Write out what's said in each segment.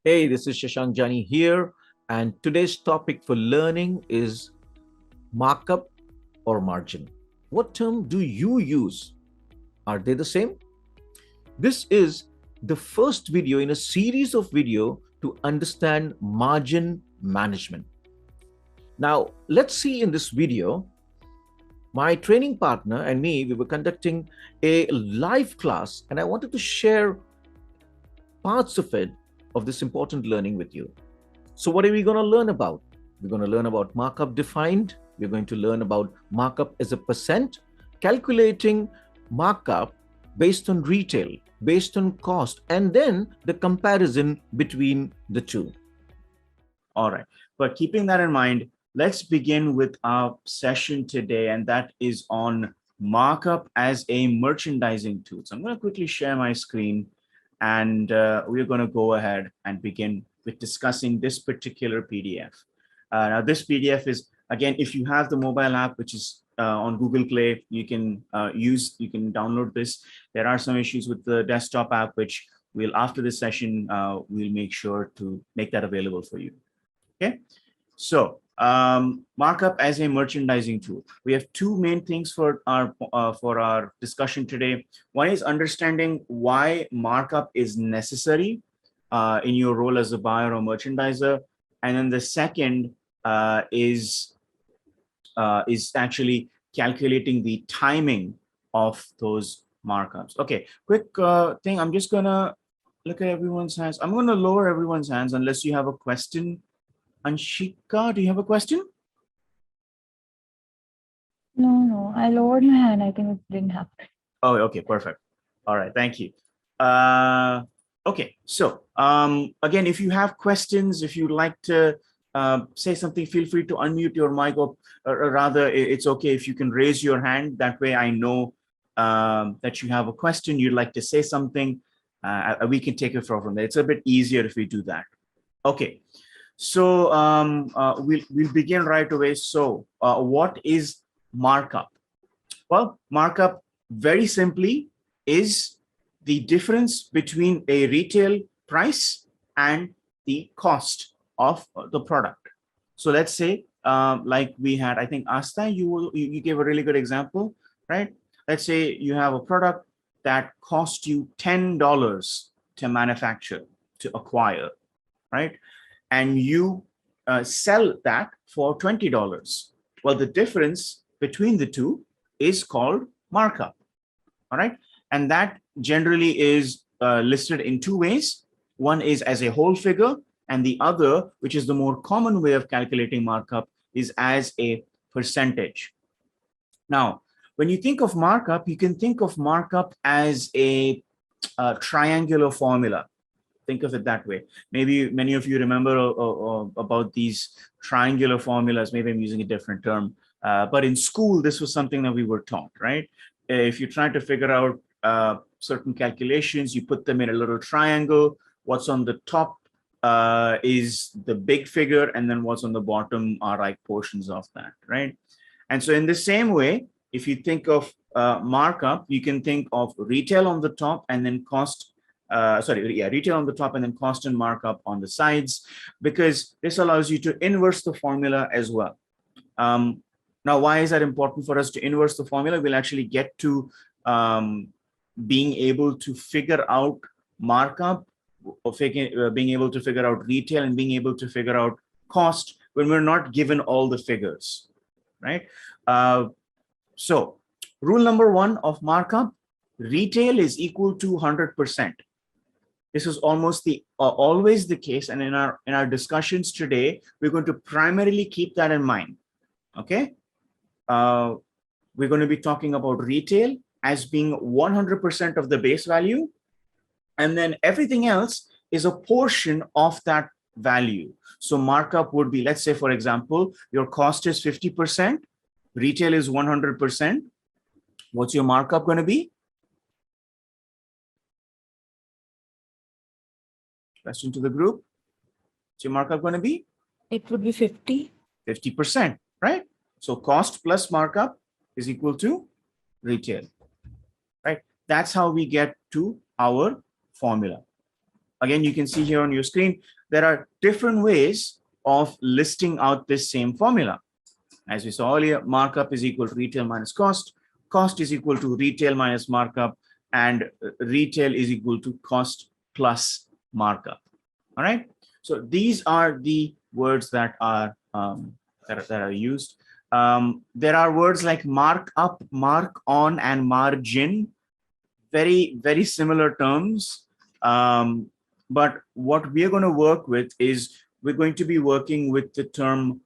Hey, this is Shashank Jani here, and today's topic for learning is markup or margin. What term do you use? Are they the same? This is the first video in a series of video to understand margin management. Now, let's see in this video, my training partner and me, we were conducting a live class, and I wanted to share parts of it, of this important learning with you. So what are we going to learn about? We're going to learn about markup defined. We're going to learn about markup as a percent, calculating markup based on retail, based on cost, and then the comparison between the two. All right. But keeping that in mind, let's begin with our session today, and that is on markup as a merchandising tool. So I'm going to quickly share my screen, and we're going to go ahead and begin with discussing this particular PDF. Now, this PDF is, again, if you have the mobile app, which is on Google Play, you can download this. There are some issues with the desktop app, which we'll, after this session, we'll make sure to make that available for you. Okay, so markup as a merchandising tool. We have two main things for our discussion today. One is understanding why markup is necessary in your role as a buyer or merchandiser, and then the second is actually calculating the timing of those markups. Okay, quick thing. I'm just gonna look at everyone's hands. I'm gonna lower everyone's hands unless you have a question. Anshika, do you have a question? No. I lowered my hand. I think it didn't happen. Oh, okay, perfect. All right, thank you. Okay, so again, if you have questions, if you'd like to say something, feel free to unmute your mic, or rather, it's okay if you can raise your hand. That way I know that you have a question, you'd like to say something. We can take it from there. It's a bit easier if we do that. Okay. So we'll begin right away. So what is markup? Well, markup very simply is the difference between a retail price and the cost of the product. So let's say like we had, I think Asta, you gave a really good example, right? Let's say you have a product that cost you $10 to manufacture, to acquire, right? And you sell that for $20. Well, the difference between the two is called markup, all right? And that generally is listed in two ways. One is as a whole figure, and the other, which is the more common way of calculating markup, is as a percentage. Now, when you think of markup, you can think of markup as a triangular formula. Think of it that way. Maybe many of you remember about these triangular formulas. Maybe I'm using a different term, but in school, this was something that we were taught, right? If you're trying to figure out certain calculations, you put them in a little triangle. What's on the top is the big figure, and then what's on the bottom are like portions of that, right? And so in the same way, if you think of markup, you can think of retail on the top and then cost retail on the top and then cost and markup on the sides, because this allows you to inverse the formula as well. Now, why is that important for us to inverse the formula? We'll actually get to being able to figure out markup, or being able to figure out retail, and being able to figure out cost when we're not given all the figures, right? So rule number one of markup: retail is equal to 100%. This is almost always the case, and in our discussions today, we're going to primarily keep that in mind. Okay, we're going to be talking about retail as being 100% of the base value, and then everything else is a portion of that value. So markup would be, let's say, for example, your cost is 50%, retail is 100%. What's your markup going to be? Question to the group. What's your markup going to be? It would be 50. 50%, right? So cost plus markup is equal to retail, right? That's how we get to our formula. Again, you can see here on your screen, there are different ways of listing out this same formula. As we saw earlier, markup is equal to retail minus cost. Cost is equal to retail minus markup, and retail is equal to cost plus markup. All right. So these are the words that are that are used. There are words like markup, mark on, and margin. Very similar terms. But what we are going to work with is we're going to be working with the term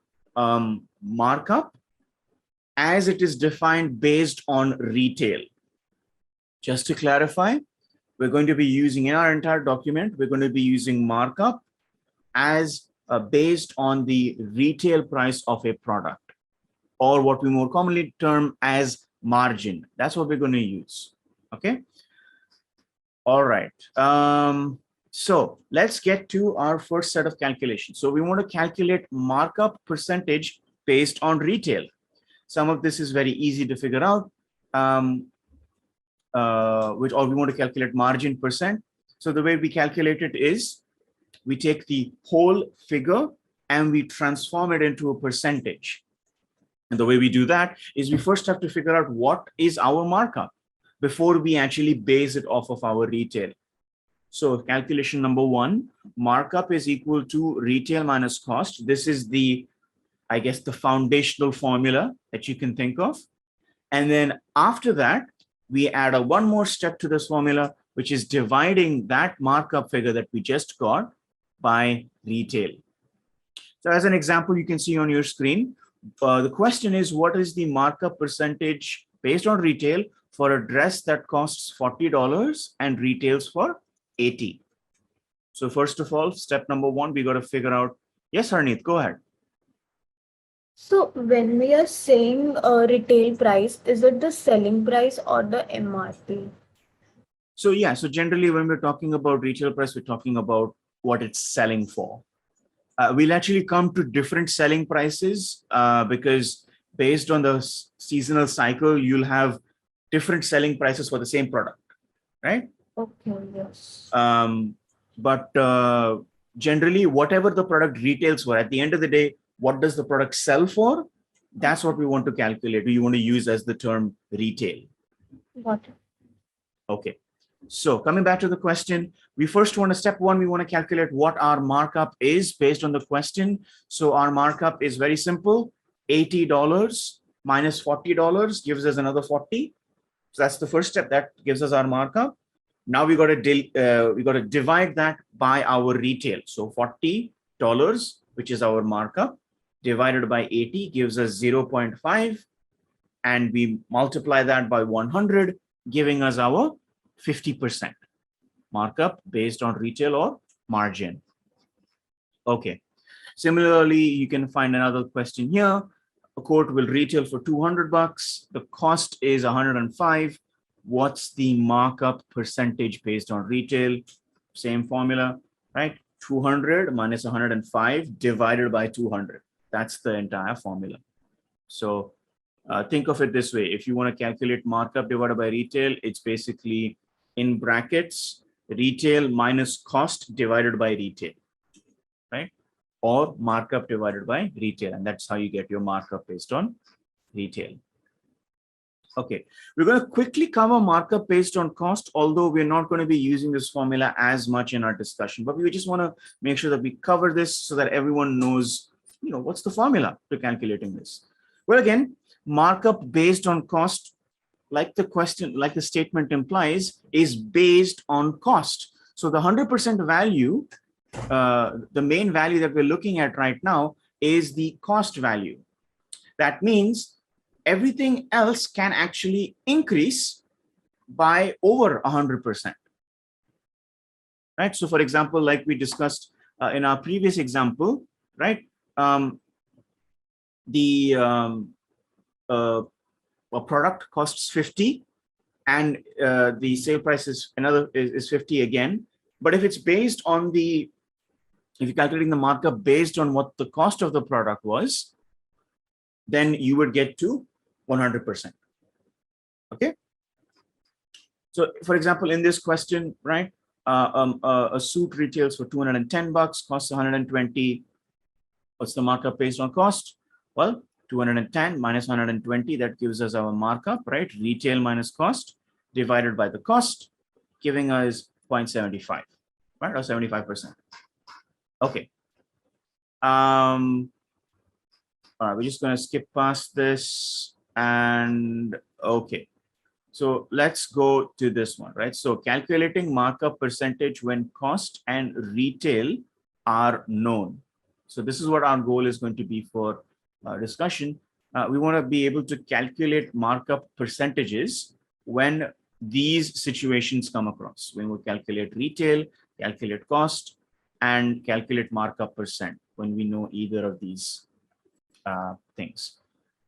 markup as it is defined based on retail. Just to clarify, we're going to be using in our entire document, we're going to be using markup as based on the retail price of a product, or what we more commonly term as margin. That's what we're going to use. Okay. All right. So let's get to our first set of calculations. So we want to calculate markup percentage based on retail. Some of this is very easy to figure out, or we want to calculate margin percent. So the way we calculate it is we take the whole figure and we transform it into a percentage. And the way we do that is we first have to figure out what is our markup before we actually base it off of our retail. So calculation number one, markup is equal to retail minus cost. This is the, I guess, the foundational formula that you can think of. And then after that, we add one more step to this formula, which is dividing that markup figure that we just got by retail. So as an example, you can see on your screen, the question is, what is the markup percentage based on retail for a dress that costs $40 and retails for $80? So first of all, step number one, we got to figure out. Yes, Harneet, go ahead. So when we are saying retail price, is it the selling price or the MRP? So yeah, so generally when we're talking about retail price, we're talking about what it's selling for. We'll actually come to different selling prices because based on the seasonal cycle, you'll have different selling prices for the same product, right? Okay, yes. But generally, whatever the product retails for, at the end of the day, what does the product sell for? That's what we want to calculate. We want to use as the term retail. Got it. Okay. So coming back to the question, we first want to step one, we want to calculate what our markup is based on the question. So our markup is very simple. $80 minus $40 gives us another 40. So that's the first step. That gives us our markup. Now we got to divide that by our retail. So $40, which is our markup, divided by 80 gives us 0.5. And we multiply that by 100, giving us our 50% markup based on retail or margin. Okay. Similarly, you can find another question here. A coat will retail for $200. The cost is 105. What's the markup percentage based on retail? Same formula, right? 200 minus 105 divided by 200. That's the entire formula. So think of it this way. If you want to calculate markup divided by retail, it's basically in brackets, retail minus cost divided by retail, right? Or markup divided by retail. And that's how you get your markup based on retail. Okay, we're going to quickly cover markup based on cost, although we're not going to be using this formula as much in our discussion, but we just want to make sure that we cover this so that everyone knows, what's the formula to calculating this. Well, again, markup based on cost, like the statement implies, is based on cost. So the 100% value, the main value that we're looking at right now is the cost value. That means everything else can actually increase by over 100%. Right? So for example, like we discussed in our previous example, right? A product costs 50 and the sale price is 50 again. But if it's based on if you're calculating the markup based on what the cost of the product was, then you would get to 100%. Okay. So for example, in this question, right, A suit retails for $210, costs 120. What's the markup based on cost? Well, 210 minus 120, that gives us our markup, right? Retail minus cost divided by the cost, giving us 0.75, right? Or 75%. Okay. All right, we're just going to skip past this. And okay. So let's go to this one, right? So calculating markup percentage when cost and retail are known. So this is what our goal is going to be for discussion. We want to be able to calculate markup percentages when these situations come across. When we calculate retail, calculate cost, and calculate markup percent when we know either of these things.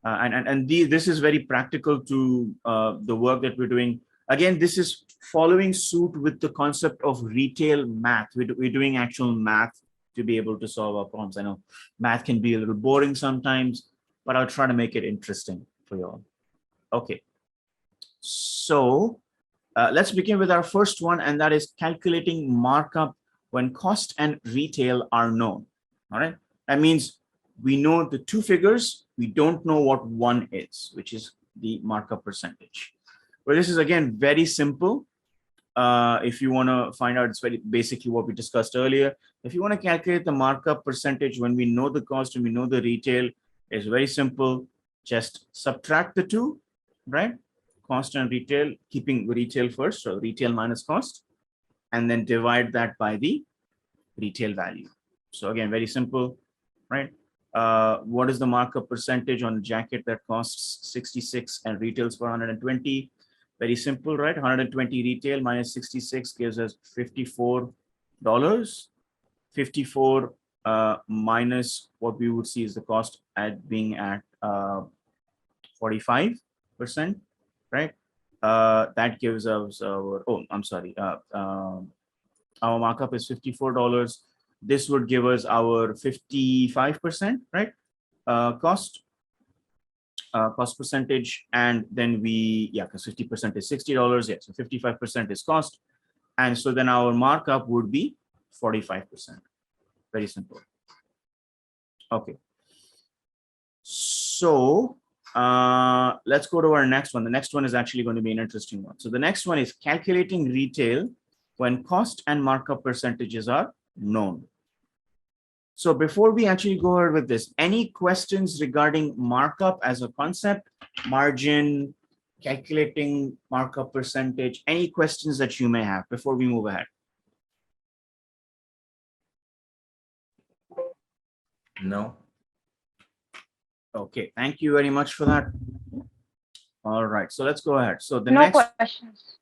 This is very practical to the work that we're doing. Again, this is following suit with the concept of retail math. We're doing actual math to be able to solve our problems. I know math can be a little boring sometimes, but I'll try to make it interesting for you all. Okay. So let's begin with our first one, and that is calculating markup when cost and retail are known. All right. That means we know the two figures, we don't know what one is, which is the markup percentage. Well, this is again very simple. If you want to find out, it's very basically what we discussed earlier. If you want to calculate the markup percentage when we know the cost and we know the retail, it's very simple. Just subtract the two, right? Cost and retail, keeping retail first, so retail minus cost, and then divide that by the retail value. So again, very simple, right? What is the markup percentage on a jacket that costs 66 and retails for 120? Very simple, right? 120 retail minus 66 gives us $54. 54 minus what we would see is the cost at being at 45%, right? That gives us our, our markup is $54. This would give us our 55%, right? Cost percentage. And then because 50% is $60. Yeah, so 55% is cost. And so then our markup would be 45%. Very simple. Okay. So let's go to our next one. The next one is actually going to be an interesting one. So the next one is calculating retail when cost and markup percentages are known. So before we actually go ahead with this, any questions regarding markup as a concept, margin, calculating markup percentage, any questions that you may have before we move ahead? No. Okay, thank you very much for that. All right, so let's go ahead. So the next questions.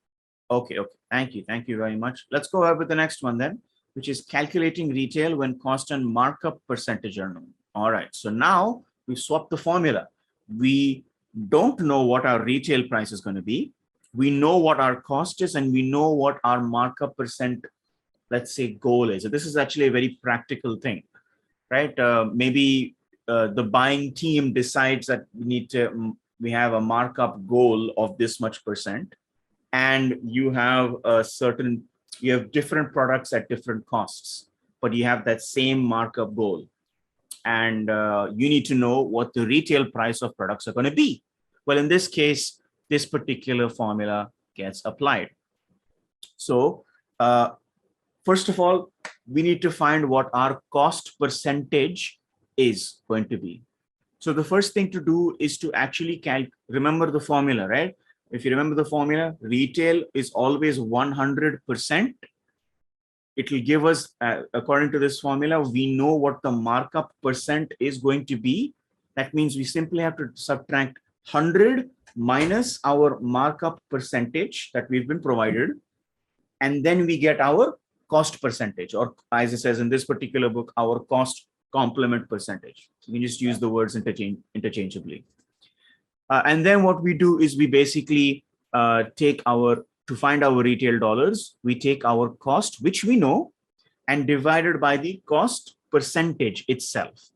Okay, thank you very much. Let's go ahead with the next one then, which is calculating retail when cost and markup percentage are known. All right, so now we swap the formula. We don't know what our retail price is going to be. We know what our cost is, and we know what our markup percent, let's say, goal is. So this is actually a very practical thing, right? Maybe the buying team decides that we have a markup goal of this much percent, and you have different products at different costs, but you have that same markup goal. And you need to know what the retail price of products are going to be. Well, in this case, this particular formula gets applied. So first of all, we need to find what our cost percentage is going to be. So the first thing to do is to actually remember the formula, right? If you remember the formula, retail is always 100%. It will give us, according to this formula, we know what the markup percent is going to be. That means we simply have to subtract 100 minus our markup percentage that we've been provided. And then we get our cost percentage, or as it says in this particular book, our cost complement percentage. You can just use the words interchangeably. And then what we do is we basically to find our retail dollars, we take our cost, which we know, and divide it by the cost percentage itself.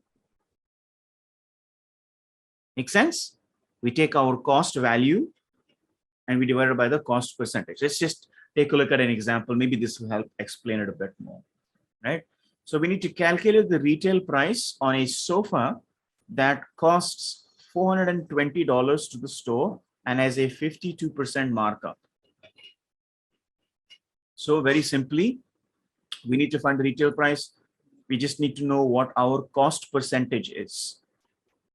Make sense? We take our cost value and we divide it by the cost percentage. Let's just take a look at an example. Maybe this will help explain it a bit more, right? So we need to calculate the retail price on a sofa that costs $420 to the store and has a 52% markup. So very simply, we need to find the retail price. We just need to know what our cost percentage is.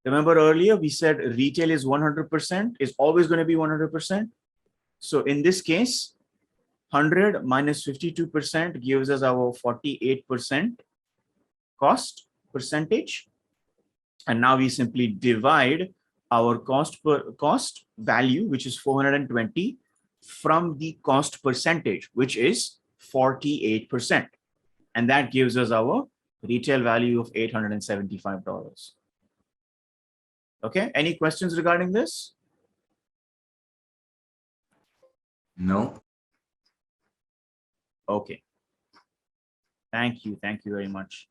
Remember earlier, we said retail is 100%, is always going to be 100%. So in this case, 100 minus 52% gives us our 48% cost percentage. And now we simply divide our cost value, which is 420, from the cost percentage, which is 48%. And that gives us our retail value of $875. Okay, any questions regarding this? No. Okay. Thank you very much.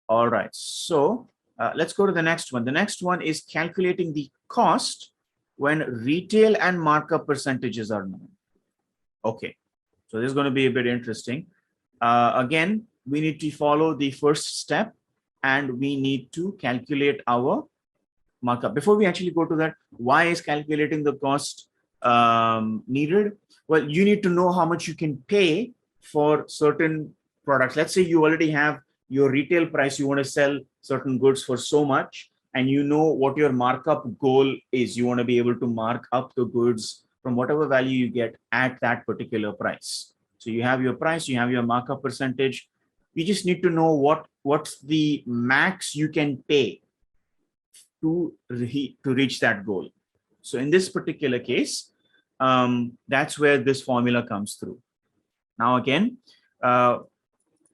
All right, so let's go to the next one. The next one is calculating the cost when retail and markup percentages are known. Okay, so this is going to be a bit interesting. Again, we need to follow the first step and we need to calculate our markup. Before we actually go to that, why is calculating the cost needed? Well, you need to know how much you can pay for certain products. Let's say you already have your retail price, you want to sell certain goods for so much, and you know what your markup goal is. You want to be able to mark up the goods from whatever value you get at that particular price. So you have your price, you have your markup percentage. We just need to know what's the max you can pay to reach that goal. So in this particular case, that's where this formula comes through. Now again,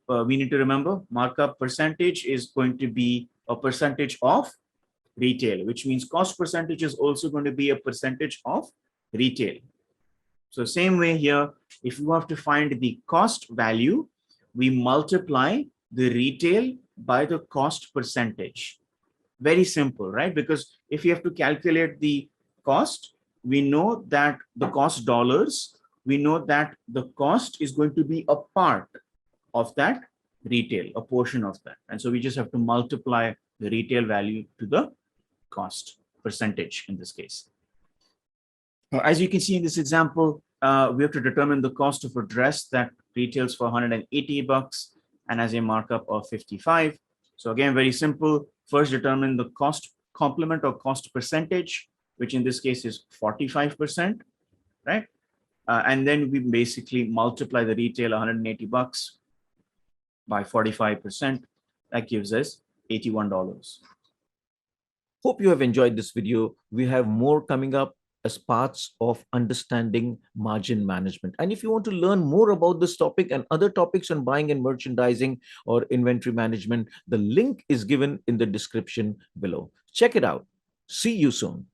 we need to remember markup percentage is going to be a percentage of retail, which means cost percentage is also going to be a percentage of retail. So same way here, if you have to find the cost value, we multiply the retail by the cost percentage. Very simple, right? Because if you have to calculate the cost, we know that the cost dollars, we know that the cost is going to be a part of that retail, a portion of that. And so we just have to multiply the retail value to the cost percentage in this case. As you can see in this example, we have to determine the cost of a dress that retails for $180 and has a markup of 55. So again, very simple. First, determine the cost complement or cost percentage, which in this case is 45%, right? And then we basically multiply the retail $180 by 45%. That gives us $81. Hope you have enjoyed this video. We have more coming up as parts of understanding margin management. And if you want to learn more about this topic and other topics on buying and merchandising or inventory management, the link is given in the description below. Check it out. See you soon.